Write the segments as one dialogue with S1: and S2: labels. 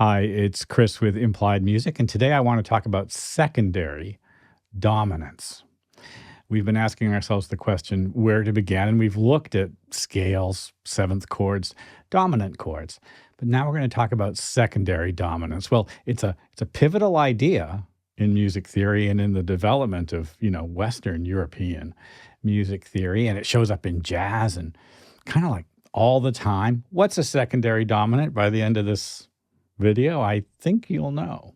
S1: Hi, it's Chris with Implied Music, and today I want to talk about secondary dominance. We've been asking ourselves the question where to begin, and we've looked at scales, seventh chords, dominant chords. But now we're going to talk about secondary dominance. Well, it's a pivotal idea in music theory and in the development of, Western European music theory, and it shows up in jazz and kind of like all the time. What's a secondary dominant? By the end of this video, I think you'll know.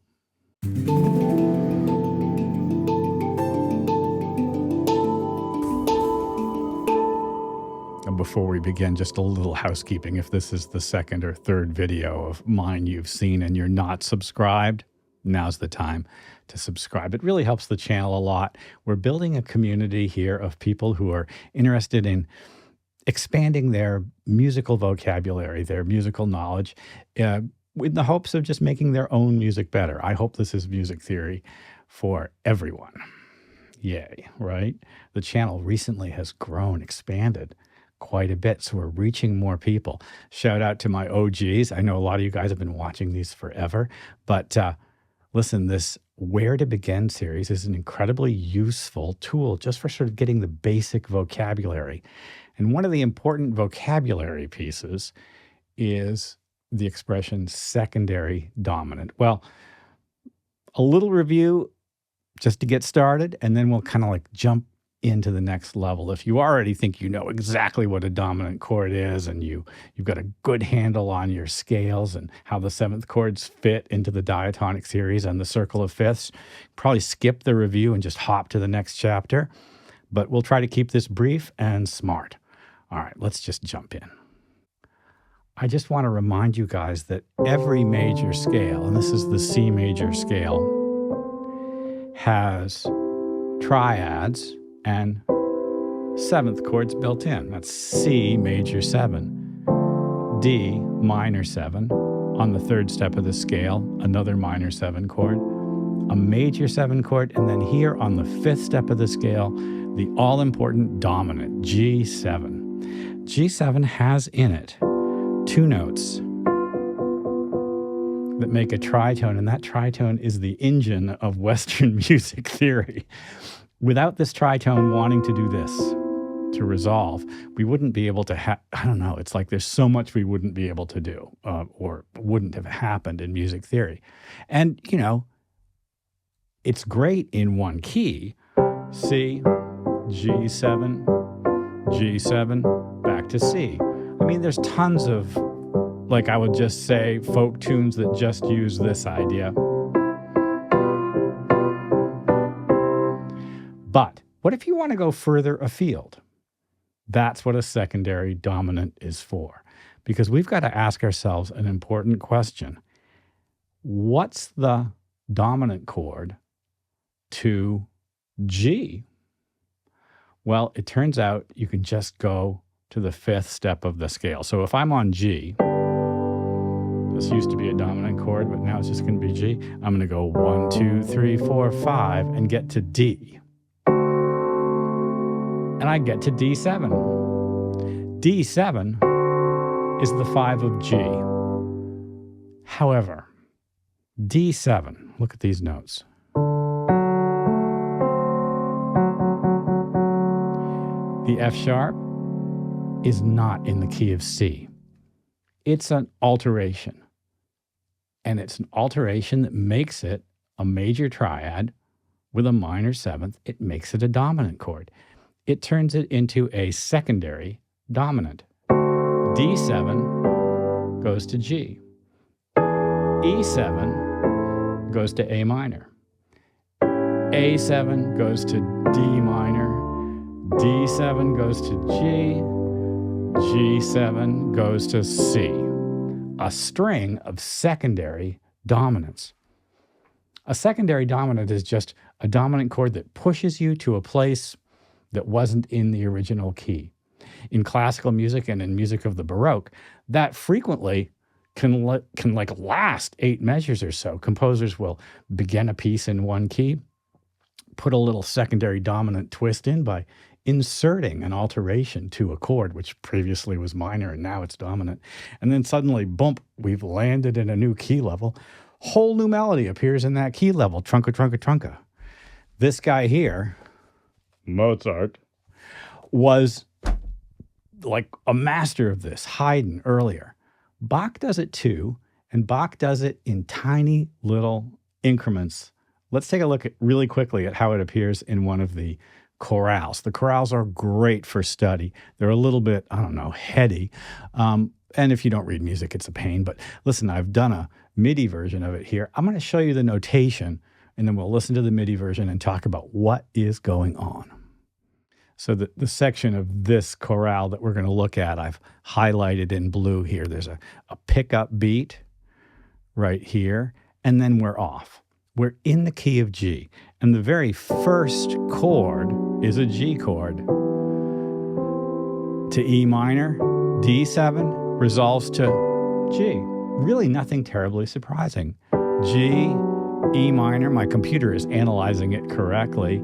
S1: And before we begin, just a little housekeeping. If this is the second or third video of mine you've seen and you're not subscribed, now's the time to subscribe. It really helps the channel a lot. We're building a community here of people who are interested in expanding their musical vocabulary, their musical knowledge, with the hopes of just making their own music better. I hope this is music theory for everyone. Yay, right? The channel recently has grown, expanded quite a bit, so we're reaching more people. Shout out to my OGs. I know a lot of you guys have been watching these forever, but listen, this Where to Begin series is an incredibly useful tool just for sort of getting the basic vocabulary. And one of the important vocabulary pieces is the expression secondary dominant. Well, a little review just to get started, and then we'll kind of like jump into the next level. If you already think you know exactly what a dominant chord is and you've got a good handle on your scales and how the seventh chords fit into the diatonic series and the circle of fifths, probably skip the review and just hop to the next chapter. But we'll try to keep this brief and smart. All right, let's just jump in. I just want to remind you guys that every major scale, and this is the C major scale, has triads and seventh chords built in. That's C major 7, D minor 7, on the third step of the scale, another minor 7 chord, a major 7 chord, and then here on the fifth step of the scale, the all-important dominant, G7. G7 has in it two notes that make a tritone, and that tritone is the engine of Western music theory. Without this tritone wanting to do this, to resolve, we wouldn't be able to I don't know, it's like there's so much we wouldn't be able to do or wouldn't have happened in music theory. And, it's great in one key, C, G7, G7, back to C. I mean, there's tons of, like I would just say, folk tunes that just use this idea. But what if you want to go further afield? That's what a secondary dominant is for. Because we've got to ask ourselves an important question. What's the dominant chord to G? Well, it turns out you can just go to the fifth step of the scale. So if I'm on G, this used to be a dominant chord, but now it's just going to be G. I'm going to go 1, 2, 3, 4, 5 and get to D. And I get to D7. D7 is the 5 of G. However, D7, look at these notes. The F sharp is not in the key of C. It's an alteration. And it's an alteration that makes it a major triad with a minor seventh. It makes it a dominant chord. It turns it into a secondary dominant. D7 goes to G. E7 goes to A minor. A7 goes to D minor. D7 goes to G. G7 goes to C. A string of secondary dominants. A secondary dominant is just a dominant chord that pushes you to a place that wasn't in the original key. In classical music and in music of the Baroque, that frequently can last 8 measures or so. Composers will begin a piece in one key, put a little secondary dominant twist in by inserting an alteration to a chord, which previously was minor and now it's dominant. And then suddenly, boom, we've landed in a new key level. Whole new melody appears in that key level, trunca, trunca, trunca. This guy here, Mozart, was like a master of this, Haydn earlier. Bach does it too, and Bach does it in tiny little increments. Let's take a look really quickly at how it appears in one of the chorales. The chorales are great for study. They're a little bit, I don't know, heady. And if you don't read music, it's a pain. But listen, I've done a MIDI version of it here. I'm going to show you the notation, and then we'll listen to the MIDI version and talk about what is going on. So the section of this chorale that we're going to look at, I've highlighted in blue here. There's a pickup beat right here, and then we're off. We're in the key of G, and the very first chord is a G chord. To E minor, D7 resolves to G. Really nothing terribly surprising. G, E minor, my computer is analyzing it correctly.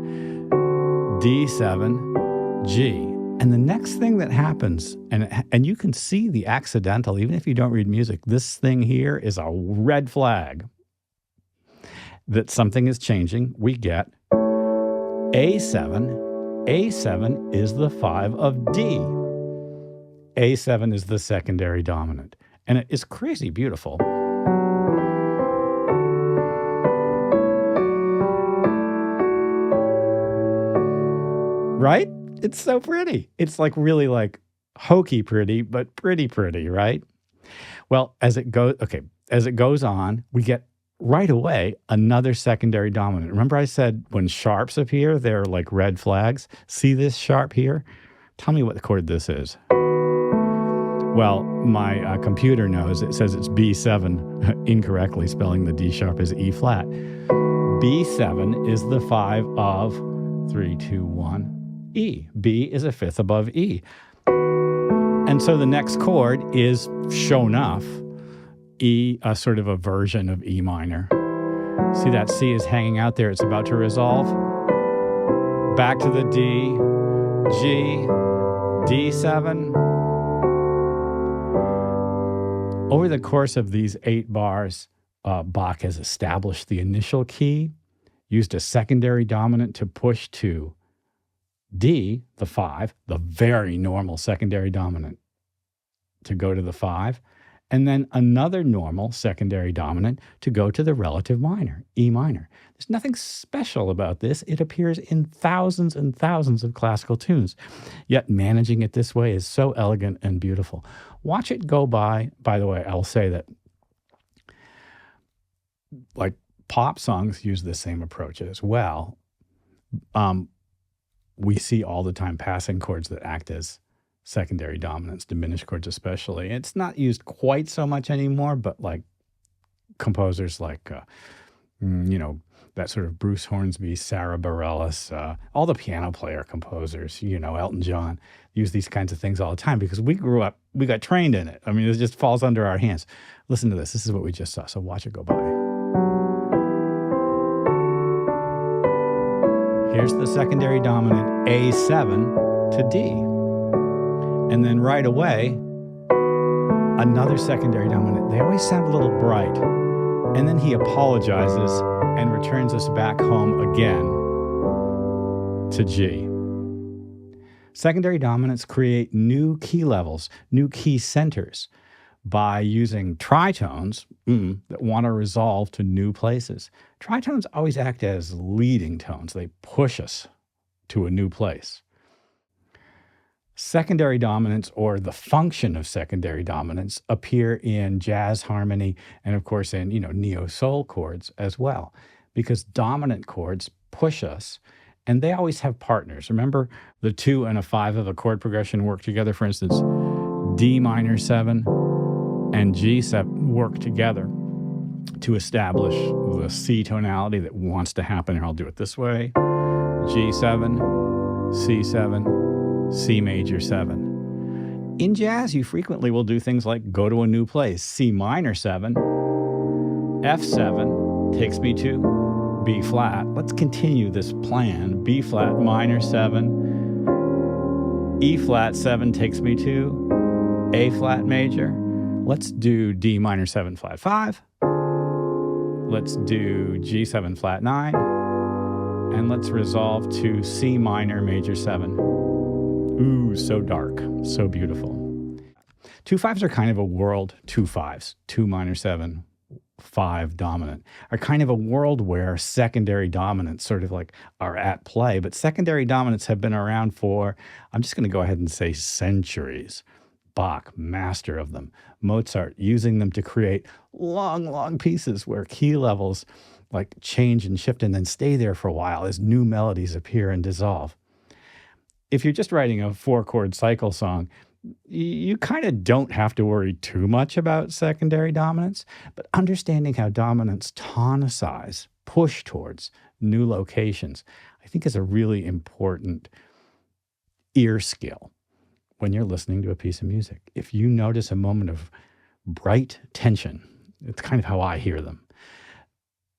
S1: D7, G. And the next thing that happens, and you can see the accidental, even if you don't read music, this thing here is a red flag that something is changing. We get A7. A7 is the 5 of D. A7 is the secondary dominant. And it is crazy beautiful. Right? It's so pretty. It's like really like hokey pretty, but pretty, right? Well, as it goes on, we get right away another secondary dominant. Remember I said when sharps appear, they're like red flags? See this sharp here? Tell me what the chord this is. Well, my computer knows. It says it's B7, incorrectly spelling the D sharp as E flat. B7 is the 5 of 3, 2, 1. E. B is a fifth above E. And so the next chord is, sure enough, E, a sort of a version of E minor. See that C is hanging out there. It's about to resolve. Back to the D, G, D7. Over the course of these 8 bars, Bach has established the initial key, used a secondary dominant to push to D, the 5, the very normal secondary dominant, to go to the 5, and then another normal secondary dominant to go to the relative minor, E minor. There's nothing special about this. It appears in thousands and thousands of classical tunes, yet managing it this way is so elegant and beautiful. Watch it go by. By the way, I'll say that like pop songs use the same approach as well. We see all the time passing chords that act as secondary dominants, diminished chords especially. It's not used quite so much anymore, but like composers like, that sort of Bruce Hornsby, Sarah Bareilles, all the piano player composers, Elton John, use these kinds of things all the time because we grew up, we got trained in it. I mean, it just falls under our hands. Listen to this. This is what we just saw. So watch it go by. Here's the secondary dominant A7 to D. And then right away, another secondary dominant. They always sound a little bright. And then he apologizes and returns us back home again to G. Secondary dominants create new key levels, new key centers by using tritones that want to resolve to new places. Tritones always act as leading tones. They push us to a new place. Secondary dominants, or the function of secondary dominants, appear in jazz harmony and, of course, in neo-soul chords as well, because dominant chords push us, and they always have partners. Remember, the 2 and a 5 of a chord progression work together. For instance, D minor 7 and G7 work together to establish the C tonality that wants to happen. And I'll do it this way: G7, C7, C major 7. In jazz, you frequently will do things like go to a new place, C minor 7, F7 takes me to B flat. Let's continue this plan. B flat minor 7, E flat 7 takes me to A flat major. Let's do D minor 7 flat 5. Let's do G7 flat 9. And let's resolve to C minor major 7. Ooh, so dark, so beautiful. 2 5s are kind of a world, 2 5s, 2 minor 7, 5 dominant, are kind of a world where secondary dominants sort of like are at play. But secondary dominants have been around for, I'm just going to go ahead and say centuries. Bach, master of them. Mozart, using them to create long, long pieces where key levels like change and shift and then stay there for a while as new melodies appear and dissolve. If you're just writing a 4-chord cycle song, you kind of don't have to worry too much about secondary dominants, but understanding how dominants tonicize, push towards new locations, I think is a really important ear skill when you're listening to a piece of music. If you notice a moment of bright tension, it's kind of how I hear them,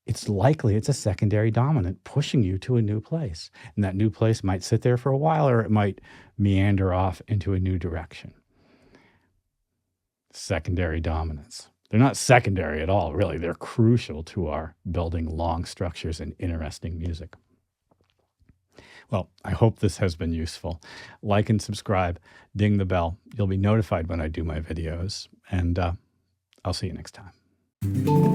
S1: it's likely it's a secondary dominant pushing you to a new place. And that new place might sit there for a while, or it might meander off into a new direction. Secondary dominants. They're not secondary at all, really. They're crucial to our building long structures and interesting music. Well, I hope this has been useful. Like and subscribe, ding the bell. You'll be notified when I do my videos, and I'll see you next time.